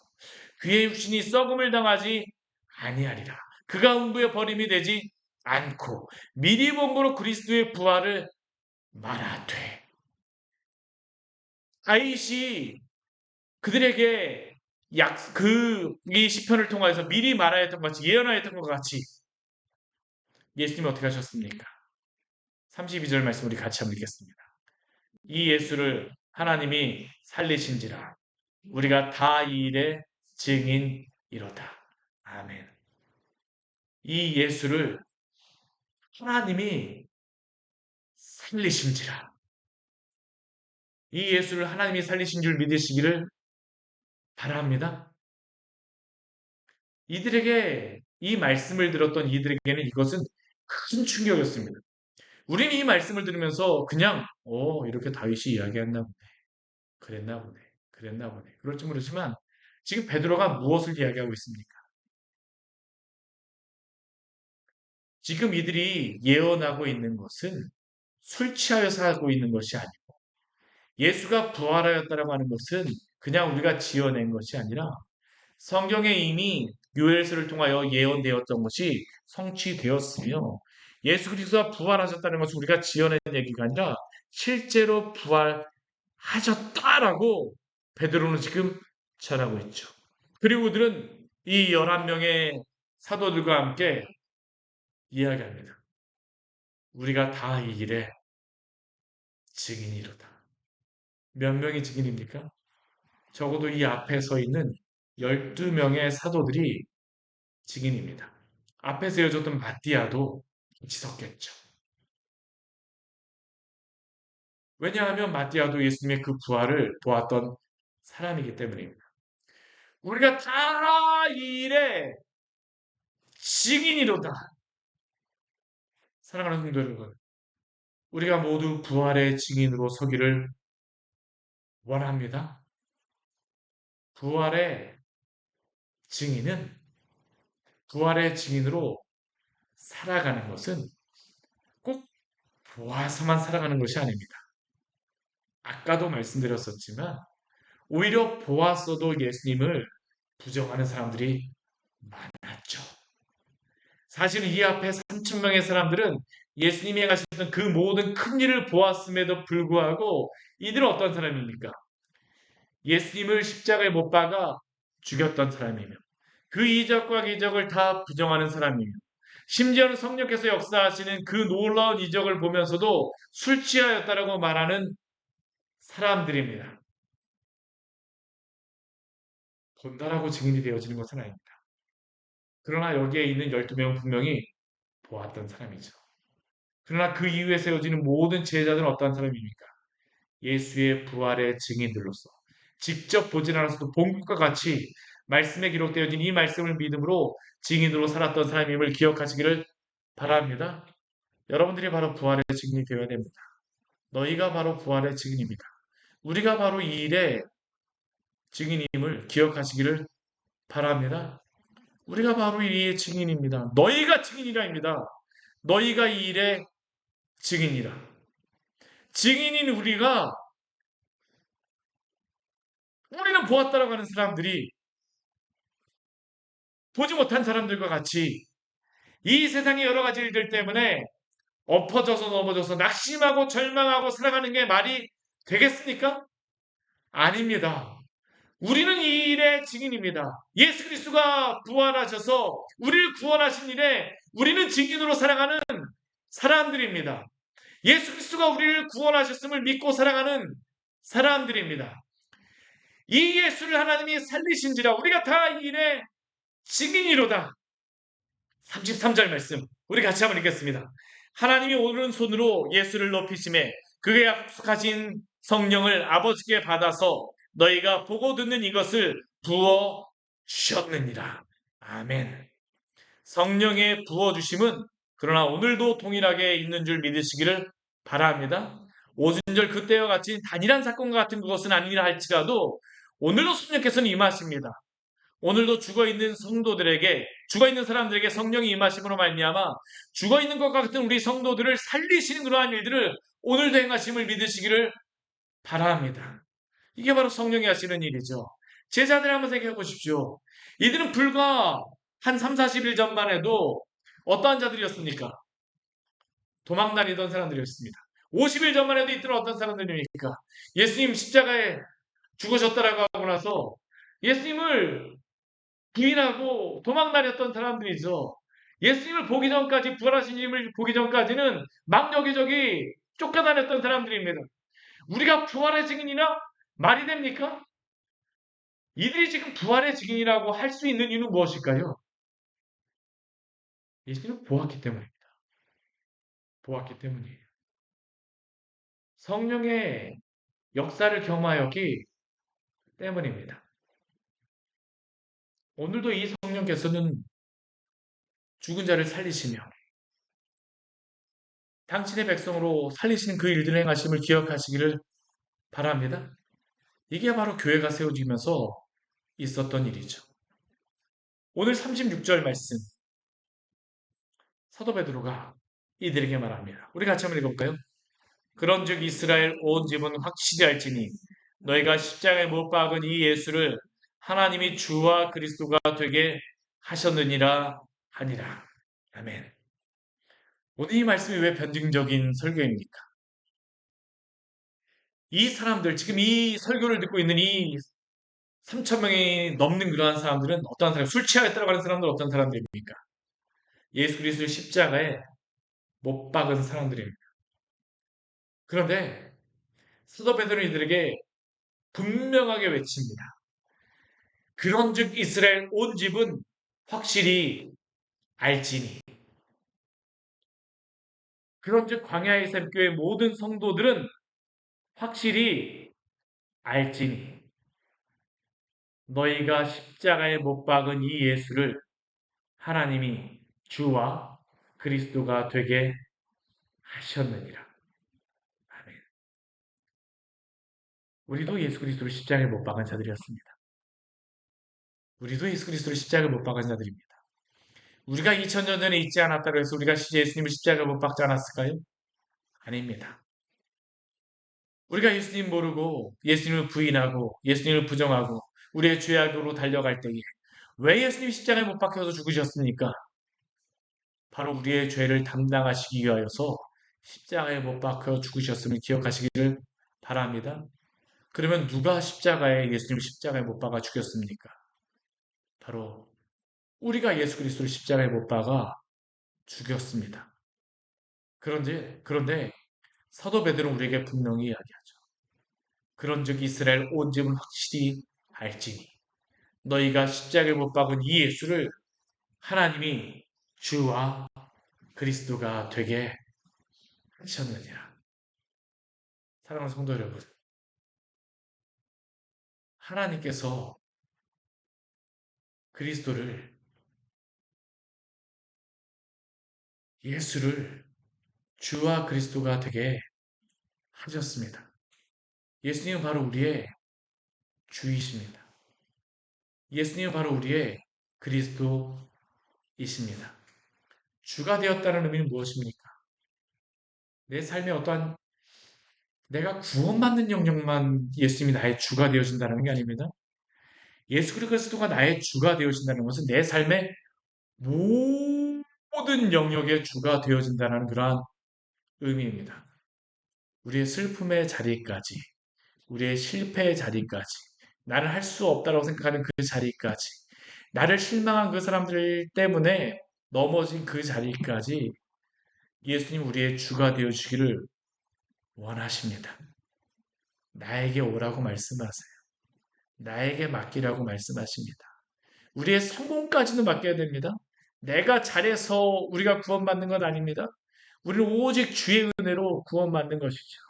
그의 육신이 썩음을 당하지 아니하리라. 그가 음부의 버림이 되지 않고 미리 본 거로 그리스도의 부활을 말하되 다윗이 그들에게 이 시편을 통해서 미리 말하였던 것 같이 예언하였던 것 같이 예수님이 어떻게 하셨습니까? 32절 말씀 우리 같이 한번 읽겠습니다. 이 예수를 하나님이 살리신지라 우리가 다 이 일의 증인이로다. 아멘. 이 예수를 하나님이 살리신지라. 이 예수를 하나님이 살리신 줄 믿으시기를 바랍니다. 이들에게 이 말씀을 들었던 이들에게는 이것은 큰 충격이었습니다. 우리는 이 말씀을 들으면서 그냥 이렇게 다윗이 이야기했나 보네. 그랬나 보네. 그랬나 보네. 그럴지 모르지만 지금 베드로가 무엇을 이야기하고 있습니까? 지금 이들이 예언하고 있는 것은 술 취하여서 하고 있는 것이 아니고 예수가 부활하였다라고 하는 것은 그냥 우리가 지어낸 것이 아니라 성경에 이미 요엘서를 통하여 예언되었던 것이 성취되었으며 예수 그리스도가 부활하셨다는 것은 우리가 지어낸 얘기가 아니라 실제로 부활하셨다라고 베드로는 지금 전하고 있죠. 그리고 그들은 이 11명의 사도들과 함께 이야기합니다. 우리가 다 이 일의 증인이로다. 몇 명이 증인입니까? 적어도 이 앞에 서 있는 12명의 사도들이 증인입니다. 앞에 세워졌던 마띠아도 같이 섰겠죠. 왜냐하면 마띠아도 예수님의 그 부활을 보았던 사람이기 때문입니다. 우리가 다 이 일의 증인이로다. 사랑하는 성도 여러분, 우리가 모두 부활의 증인으로 서기를 원합니다. 부활의 증인은 부활의 증인으로 살아가는 것은 꼭 보아서만 살아가는 것이 아닙니다. 아까도 말씀드렸었지만 오히려 보았어도 예수님을 부정하는 사람들이 많았죠. 사실 이 앞에 3천 명의 사람들은 예수님이 행하셨던 그 모든 큰 일을 보았음에도 불구하고 이들은 어떤 사람입니까? 예수님을 십자가에 못 박아 죽였던 사람이며 그 이적과 기적을 다 부정하는 사람이며 심지어는 성령께서 역사하시는 그 놀라운 이적을 보면서도 술 취하였다라고 말하는 사람들입니다. 본다라고 증인이 되어지는 것은 아닙니다. 그러나 여기에 있는 12명은 분명히 보았던 사람이죠. 그러나 그 이후에 세워지는 모든 제자들은 어떤 사람입니까? 예수의 부활의 증인들로서 직접 보진 않았어도 본 것과 같이 말씀에 기록되어진 이 말씀을 믿음으로 증인으로 살았던 사람임을 기억하시기를 바랍니다. 여러분들이 바로 부활의 증인이 되어야 됩니다. 너희가 바로 부활의 증인입니다. 우리가 바로 이 일의 증인임을 기억하시기를 바랍니다. 우리가 바로 이 일의 증인입니다. 너희가 증인이라입니다. 너희가 이 일의 증인이라. 증인인 우리는 보았다라고 하는 사람들이 보지 못한 사람들과 같이 이 세상의 여러 가지 일들 때문에 엎어져서 넘어져서 낙심하고 절망하고 살아가는 게 말이 되겠습니까? 아닙니다. 우리는 이 일의 증인입니다. 예수 그리스도가 부활하셔서 우리를 구원하신 일에 우리는 증인으로 살아가는 사람들입니다. 예수 그리스도가 우리를 구원하셨음을 믿고 살아가는 사람들입니다. 이 예수를 하나님이 살리신지라 우리가 다 이 일의 증인이로다. 33절 말씀 우리 같이 한번 읽겠습니다. 하나님이 오른손으로 예수를 높이심에 그의 약속하신 성령을 아버지께 받아서 너희가 보고 듣는 이것을 부어 주셨느니라. 아멘. 성령의 부어 주심은 그러나 오늘도 동일하게 있는 줄 믿으시기를 바랍니다. 오순절 그때와 같이 단일한 사건과 같은 그것은 아니라 할지라도 오늘도 성령께서는 임하십니다. 오늘도 죽어있는 성도들에게 죽어있는 사람들에게 성령이 임하심으로 말미암아 죽어있는 것과 같은 우리 성도들을 살리시는 그러한 일들을 오늘도 행하심을 믿으시기를 바랍니다. 이게 바로 성령이 하시는 일이죠. 제자들 한번 생각해 보십시오. 이들은 불과 한 3, 40일 전만 해도 어떠한 자들이었습니까? 도망 다니던 사람들이었습니다. 50일 전만 해도 이들은 어떤 사람들입니까? 예수님 십자가에 죽으셨다라고 하고 나서 예수님을 부인하고 도망 다녔던 사람들이죠. 예수님을 보기 전까지 부활하신 님을 보기 전까지는 막 여기저기 쫓겨다녔던 사람들입니다. 우리가 부활의 증인이나 말이 됩니까? 이들이 지금 부활의 증인이라고 할 수 있는 이유는 무엇일까요? 예수님을 보았기 때문입니다. 보았기 때문이에요. 성령의 역사를 경험하였기 때문입니다. 오늘도 이 성령께서는 죽은 자를 살리시며 당신의 백성으로 살리시는 그 일들을 행하심을 기억하시기를 바랍니다. 이게 바로 교회가 세워지면서 있었던 일이죠. 오늘 36절 말씀 사도 베드로가 이들에게 말합니다. 우리 같이 한번 읽어볼까요? 그런즉 이스라엘 온 집은 확실히 알지니 너희가 십자가에 못 박은 이 예수를 하나님이 주와 그리스도가 되게 하셨느니라 하니라. 아멘. 오늘 이 말씀이 왜 변증적인 설교입니까? 이 사람들 지금 이 설교를 듣고 있는 이 3천 명이 넘는 그러한 사람들은 어떤 사람, 술 취하게 따라가는 사람들은 어떤 사람들입니까? 예수 그리스도의 십자가에 못 박은 사람들입니다. 그런데 사도 베드로는 이들에게 분명하게 외칩니다. 그런즉 이스라엘 온 집은 확실히 알지니. 그런즉 광야의 샘교의 모든 성도들은 확실히 알지니 너희가 십자가에 못 박은 이 예수를 하나님이 주와 그리스도가 되게 하셨느니라. 아멘. 우리도 예수 그리스도를 십자가에 못 박은 자들이었습니다. 우리도 예수 그리스도를 십자가에 못 박은 자들입니다. 우리가 2000년 전에 있지 않았다고 해서 우리가 예수님을 십자가에 못 박지 않았을까요? 아닙니다. 우리가 예수님 모르고 예수님을 부인하고 예수님을 부정하고 우리의 죄악으로 달려갈 때에 왜 예수님이 십자가에 못 박혀서 죽으셨습니까? 바로 우리의 죄를 담당하시기 위하여서 십자가에 못 박혀 죽으셨음을 기억하시기를 바랍니다. 그러면 누가 예수님을 십자가에 못 박아 죽였습니까? 바로 우리가 예수 그리스도를 십자가에 못 박아 죽였습니다. 그런데 사도 베드로는 우리에게 분명히 이야기하죠. 그런즉 이스라엘 온 집은 확실히 알지니 너희가 십자가에 못 박은 이 예수를 하나님이 주와 그리스도가 되게 하셨느니라. 사랑하는 성도 여러분, 하나님께서 그리스도를 예수를 주와 그리스도가 되게 하셨습니다. 예수님은 바로 우리의 주이십니다. 예수님은 바로 우리의 그리스도이십니다. 주가 되었다는 의미는 무엇입니까? 내 삶에 어떠한 내가 구원받는 영역만 예수님이 나의 주가 되어진다는 게 아닙니다. 예수 그리스도가 나의 주가 되어진다는 것은 내 삶의 모든 영역의 주가 되어진다는 그러한 의미입니다. 우리의 슬픔의 자리까지, 우리의 실패의 자리까지, 나는 할 수 없다고 생각하는 그 자리까지, 나를 실망한 그 사람들 때문에 넘어진 그 자리까지 예수님 우리의 주가 되어주기를 원하십니다. 나에게 오라고 말씀하세요. 나에게 맡기라고 말씀하십니다. 우리의 성공까지도 맡겨야 됩니다. 내가 잘해서 우리가 구원받는 건 아닙니다. 우리는 오직 주의 은혜로 구원받는 것이죠.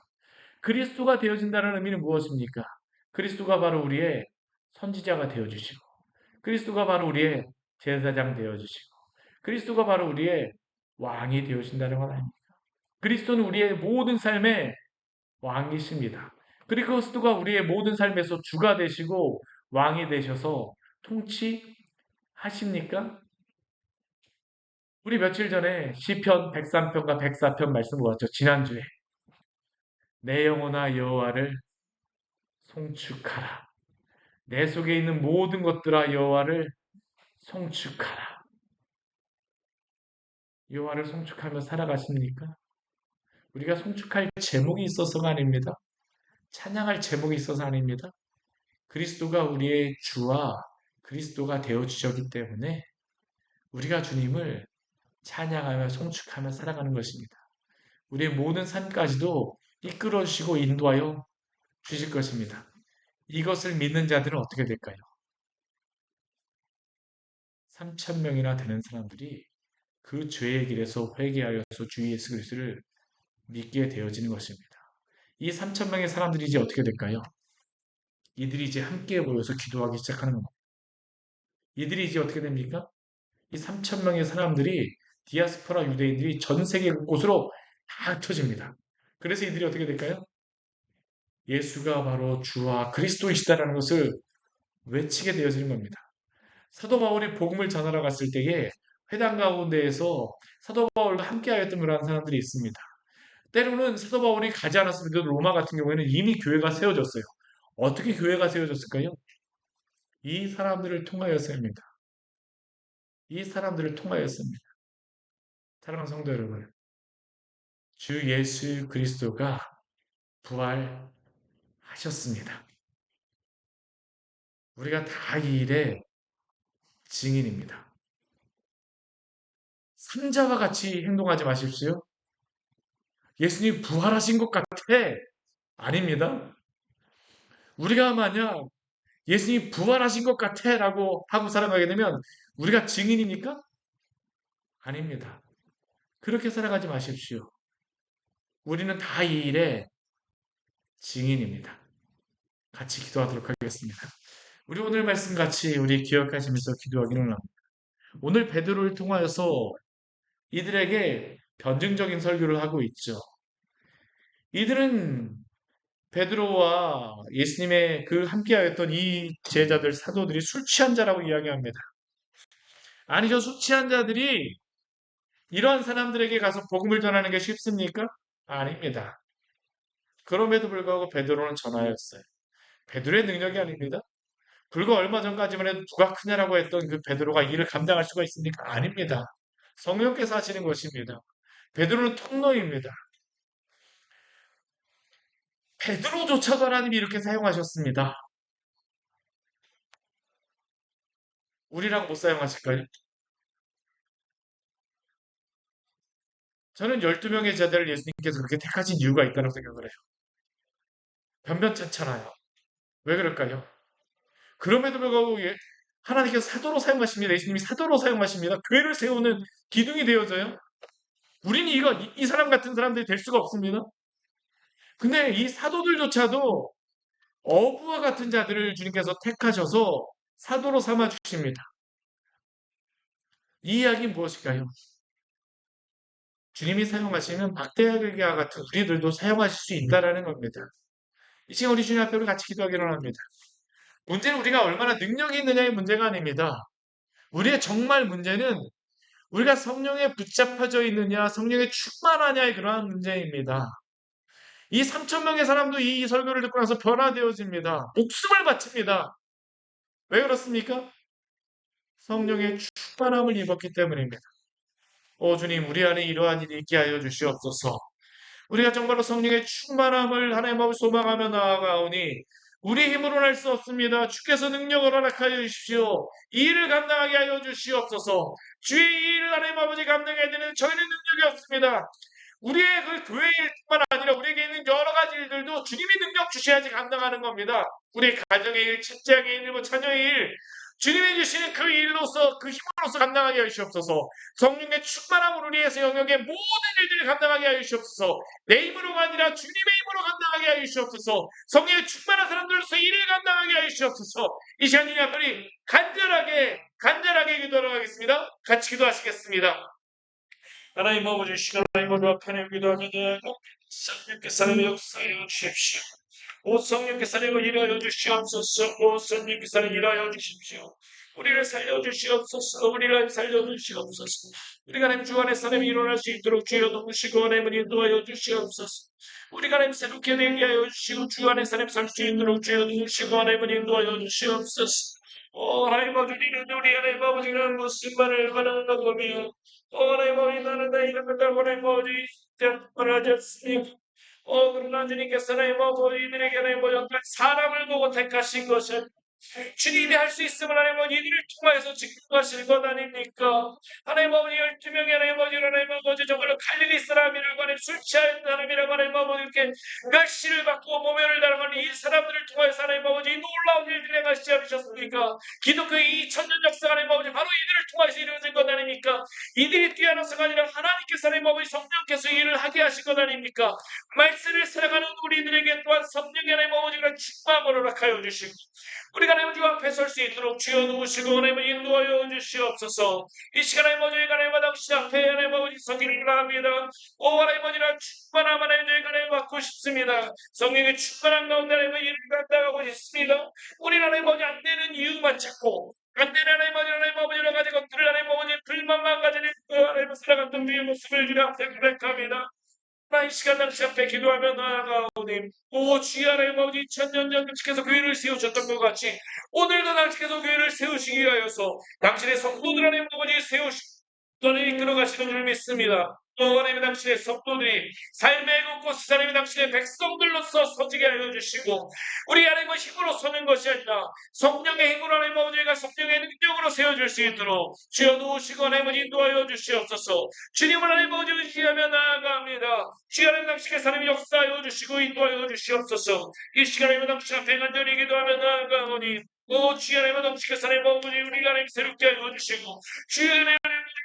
그리스도가 되어진다는 의미는 무엇입니까? 그리스도가 바로 우리의 선지자가 되어주시고, 그리스도가 바로 우리의 제사장 되어주시고, 그리스도가 바로 우리의 왕이 되어진다는 건 아닙니다. 그리스도는 우리의 모든 삶의 왕이십니다. 그리고 그리스도가 우리의 모든 삶에서 주가 되시고 왕이 되셔서 통치하십니까? 우리 며칠 전에 시편 103편과 104편 말씀 보았죠. 지난주에 내 영혼아 여호와를 송축하라. 내 속에 있는 모든 것들아 여호와를 송축하라. 여호와를 송축하며 살아가십니까? 우리가 송축할 제목이 있어서가 아닙니다. 찬양할 제목이 있어서 아닙니다. 그리스도가 우리의 주와 그리스도가 되어 주셨기 때문에 우리가 주님을 찬양하며 송축하며 살아가는 것입니다. 우리의 모든 삶까지도 이끌어 주시고 인도하여 주실 것입니다. 이것을 믿는 자들은 어떻게 될까요? 3천 명이나 되는 사람들이 그 죄의 길에서 회개하여서 주 예수 그리스도를 믿게 되어지는 것입니다. 이 3천 명의 사람들이 이제 어떻게 될까요? 이들이 이제 함께 모여서 기도하기 시작하는 겁니다. 이들이 이제 어떻게 됩니까? 이 3천 명의 사람들이 디아스포라 유대인들이 전 세계 곳으로 다 흩어집니다. 그래서 이들이 어떻게 될까요? 예수가 바로 주와 그리스도이시다라는 것을 외치게 되어지는 겁니다. 사도 바울이 복음을 전하러 갔을 때에 회당 가운데에서 사도 바울과 함께하였던 그러한 사람들이 있습니다. 때로는 사도 바울이 가지 않았을 때도 로마 같은 경우에는 이미 교회가 세워졌어요. 어떻게 교회가 세워졌을까요? 이 사람들을 통하여서입니다. 이 사람들을 통하였습니다. 사랑하는 성도 여러분, 주 예수 그리스도가 부활하셨습니다. 우리가 다 이 일의 증인입니다. 산자와 같이 행동하지 마십시오. 예수님 부활하신 것 같아. 아닙니다. 우리가 만약 예수님 부활하신 것 같아 라고 하고 살아가게 되면 우리가 증인입니까? 아닙니다. 그렇게 살아가지 마십시오. 우리는 다 이 일의 증인입니다. 같이 기도하도록 하겠습니다. 우리 오늘 말씀 같이 우리 기억하시면서 기도하기를 합니다. 오늘 베드로를 통하여서 이들에게 변증적인 설교를 하고 있죠. 이들은 베드로와 예수님의 그 함께하였던 이 제자들 사도들이 술 취한 자라고 이야기합니다. 아니죠. 술 취한 자들이 이러한 사람들에게 가서 복음을 전하는 게 쉽습니까? 아닙니다. 그럼에도 불구하고 베드로는 전하였어요. 베드로의 능력이 아닙니다. 불과 얼마 전까지만 해도 누가 크냐라고 했던 그 베드로가 이를 감당할 수가 있습니까? 아닙니다. 성령께서 하시는 것입니다. 베드로는 통로입니다. 베드로조차도 하나님이 이렇게 사용하셨습니다. 우리랑 못 사용하실까요? 저는 12명의 제자를 예수님께서 그렇게 택하신 이유가 있다고 생각을 해요. 변변찮잖아요. 왜 그럴까요? 그럼에도 불구하고 하나님께서 사도로 사용하십니다. 예수님이 사도로 사용하십니다. 교회를 세우는 기둥이 되어져요. 우리는 이 사람 같은 사람들이 될 수가 없습니다. 근데 이 사도들조차도 어부와 같은 자들을 주님께서 택하셔서 사도로 삼아 주십니다. 이 이야기는 무엇일까요? 주님이 사용하시는 박대기와 같은 우리들도 사용하실 수 있다라는 겁니다. 이 시간 우리 주님 앞에 우리 같이 기도하기를 합니다. 문제는 우리가 얼마나 능력이 있느냐의 문제가 아닙니다. 우리의 정말 문제는 우리가 성령에 붙잡혀져 있느냐, 성령에 충만하냐의 그러한 문제입니다. 이 3천 명의 사람도 이 설교를 듣고 나서 변화되어집니다. 목숨을 바칩니다. 왜 그렇습니까? 성령의 충만함을 입었기 때문입니다. 오 주님, 우리 안에 이러한 일이 있게 하여 주시옵소서. 우리가 정말로 성령의 충만함을 하나님 아버지 소망하며 나아가오니 우리 힘으로는 할 수 없습니다. 주께서 능력을 허락하여 주십시오. 이 일을 감당하게 하여 주시옵소서. 주의 이 일을 하나님 아버지 감당해야 되는 저희는 능력이 없습니다. 우리의 그 교회 일뿐만 아니라 우리에게 있는 여러 가지 일들도 주님이 능력 주셔야지 감당하는 겁니다. 우리 가정의 일, 직장의 일, 뭐 자녀의 일, 주님이 주시는 그 일로서 그 힘으로서 감당하게 하여 주시옵소서. 성령의 충만함으로 우리에서 영역의 모든 일들을 감당하게 하여 주시옵소서. 내 힘으로가 아니라 주님의 힘으로 감당하게 하여 주시옵소서. 성령의 충만한 사람들로서 일을 감당하게 하여 주시옵소서. 이 시간 주님 앞에 간절하게 기도하러 가겠습니다. 같이 기도하시겠습니다. 하나님 아버지 시간 하나님 아버지 앞에 기도하며 성령께서 역사하여 주십시오. 오 성령께서 일하여 주시옵소서. 오 성령께서 일하여 주십시오. 우리를 살려주시옵소서. 우리를 살려주시옵소서. 우리가 하나님 주 안에서 하나님 일어날 수 있도록 주여 도우시고 하나님을 인도하여 주시옵소서. 우리가 하나님 새롭게 되게 하여 주시고 주 안에서 하나님 살 수 있도록 주여 도우시고 하나님을 인도하여 주시옵소서. 오 하나님 아버지 우리 하나님 아버지는 무슨 말을 원하는 것이며 하나님 아버지 나는 다 이런 것들 하나님 아버지 말하지 않습니까? 그러나 주님께서 하나님 아버지 이들에게 하나님 아버지 사람을 보고 택하신 것은 주님이 할 수 있음을 하나님 아버지 이들을 통하여서 증거하실 것 아닙니까? 하나님 아버지 12명의 하나님 아버지 하나님 아버지 정말로 갈릴리 사람이라고 하는 술 취한 사람이라고 하나님 아버지 이렇게 멸시를 받고 모멸을 당하는 이 사람들을 통하여서 하나님 아버지 놀라운 일들을 행하시지 않으셨습니까? 기독교의 2000년 역사 하나님 아버지 바로 이들을 통하여서 이루어진 것 아닙니까? 이들이 뛰어나서가 아니라 하나님께서 하나님 아버지 성령께서 일을 하게 하신 것 아닙니까? 말씀을 살아가는 우리들에게 또한 성령의 하나님 아버지가 축복을 허락하여 주시고 우리가 하나님 주 앞에 설 수 있도록 주여 누우시고 하나님을 인도하여 주시옵소서. 이 시간에 저희가 하나님 당신 앞에 하나님 아버지 서기를 합니다. 오 하나님 아버지라 충만한 하나님 저희가 하나님 받고 싶습니다. 성령의 충만한 가운데 하나님 일을 감당하고 싶습니다. 우리는 하나님 아버지 안 되는 이유만 찾고 안 되는 하나님 아버지 여러 가지 것들을 하나님 아버지 불만만 가지는 하나님 살아갔던 우리의 모습을 주님 앞에 고백합니다. 이 시간 당신 앞에 기도하며 나아가오니 오 주여 하나님 아버지 2000년 전 당신께서 교회를 세우셨던 것 같이 오늘도 당신께서 교회를 세우시기 위하여서 당신의 성도들 하나님 아버지 세우시더니 이끌어가시는 줄 믿습니다. 또 하나님 당신의 성도들이 삶의 곳곳 하나님 당신의 백성들로서 서지게 하여 주시고 우리 하나님의 힘으로 서는 것이 아니라 성령의 힘으로 하나님 아버지가 성령의 능력으로 세워줄 수 있도록 주여 도우시고 하나님 인도하여 주시옵소서. 주님을 하나님 아버지 의지하며 나아갑니다. 주여 하나님 당신께서 하나님 역사하여 주시고 인도하여 주시옵소서. 이 시간에 당신 앞에 간절히 기도하며 나아가오니 오 주여 하나님 당신께서 하나님 아버지 우리가 하나님 새롭게 하여 주시고 주여 하나님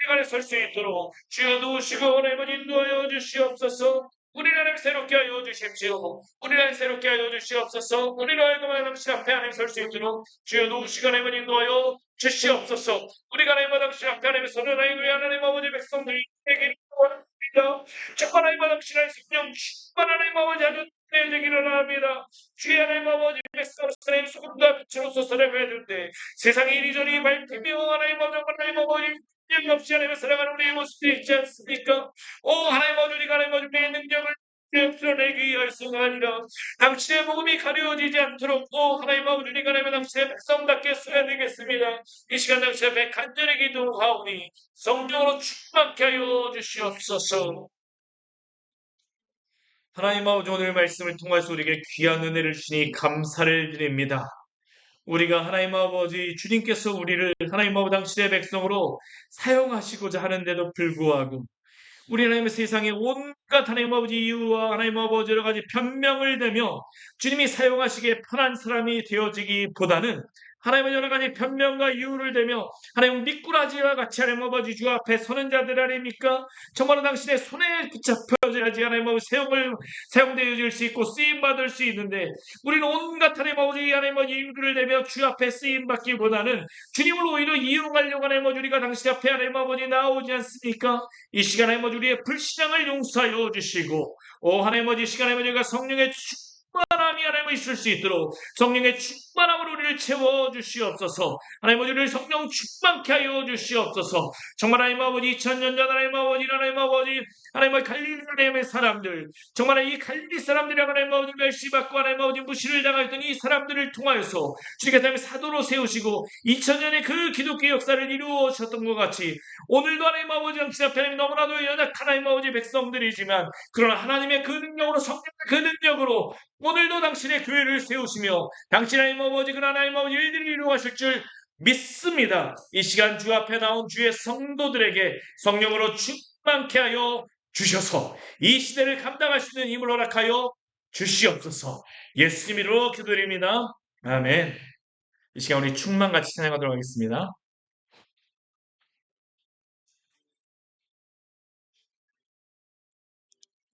우리가 설 수 있도록 주여 도우시고 하나님 인도하여 주시옵소서. 우리를 하나님 새롭게 하여 주십시오. 우리를 하나님 새롭게 하여 주시옵소서. 우리로 하여금 하나님 앞에 하나님 설 수 있도록 주여 누구시가 하나님 인도하여 주시옵소서. 우리가 하나님 앞에 하나님 서는 하나님 아버지 백성들에게 원합니다. 하나님 당신의 성령 충만 하나님 아버지 하는 되기를 합니다. 주의 하나님 아버지 백성의 소금과 빛으로서 살아가야 때 세상이 이리저리 밝히며 하나님 아버지 능력 없이 하나님을 살아가는 우리의 모습이 있지 않습니까? 오 하나님 아버지 우리가 하나님 아버지 우리의 능력을 드러내기 위하여 아니라 당신의 복음이 가려지지 않도록 오 하나님 아버지 우리가 하나님 당신의 백성답게 써야 되겠습니다. 이 시간 당신 앞에 간절히 기도하오니 성령으로 충만케 하여 주시옵소서. 하나님 아버지 오늘 말씀을 통해서 우리에게 귀한 은혜를 주시니 감사를 드립니다. 우리가 하나님 아버지 주님께서 우리를 하나님 아버지 당신의 백성으로 사용하시고자 하는데도 불구하고 우리 하나님의 세상에 온갖 하나님 아버지 이유와 하나님 아버지 여러 가지 변명을 대며 주님이 사용하시기에 편한 사람이 되어지기보다는 하나님의 여러 가지 변명과 이유를 대며 하나님 미꾸라지와 같이 하나님 아버지 주 앞에 서는 자들 아닙니까? 정말로 당신의 손에 붙잡혀야지 하나님 아버지 사용되어질 수 있고 쓰임받을 수 있는데 우리는 온갖 하나님 아버지 이유를 대며 주 앞에 쓰임받기보다는 주님을 오히려 이용하려고 하나님 아버지 우리가 당신 앞에 하나님 아버지 나오지 않습니까? 이 시간에 하나님 아버지 우리의 불신앙을 용서하여 주시고 하나님 아버지 이 시간에 우리가 성령의 충만함이 하나님 있을 수 있도록 성령의 충만함으로 우리를 채워 주시옵소서. 하나님 아버지 우리를 성령 충만케 하여 주시옵소서. 정말 하나님 아버지 2000년 전 하나님 아버지 하나님 아버지 갈릴리의 사람들 정말 이 갈릴리 사람들이 하나님 아버지 멸시받고 하나님 아버지 무시를 당했던 이 사람들을 통하여서 주님께서 하나님 사도로 세우시고 2000년의 그 기독교 역사를 이루어셨던 것 같이 오늘도 하나님 아버지 당신 앞에 너무나도 연약한 하나님 아버지 백성들이지만 그러나 하나님의 그 능력으로 성령의 그 능력으로 오늘도 당신의 교회를 세우시며 당신 하나님 아버지 그 하나님 아버지 일들을 이루어하실 줄 믿습니다. 이 시간 주 앞에 나온 주의 성도들에게 성령으로 충만케 하여 주셔서 이 시대를 감당할 수 있는 힘을 허락하여 주시옵소서. 예수님 이름으로 기도드립니다. 아멘. 이 시간 우리 충만같이 찬양하도록 하겠습니다.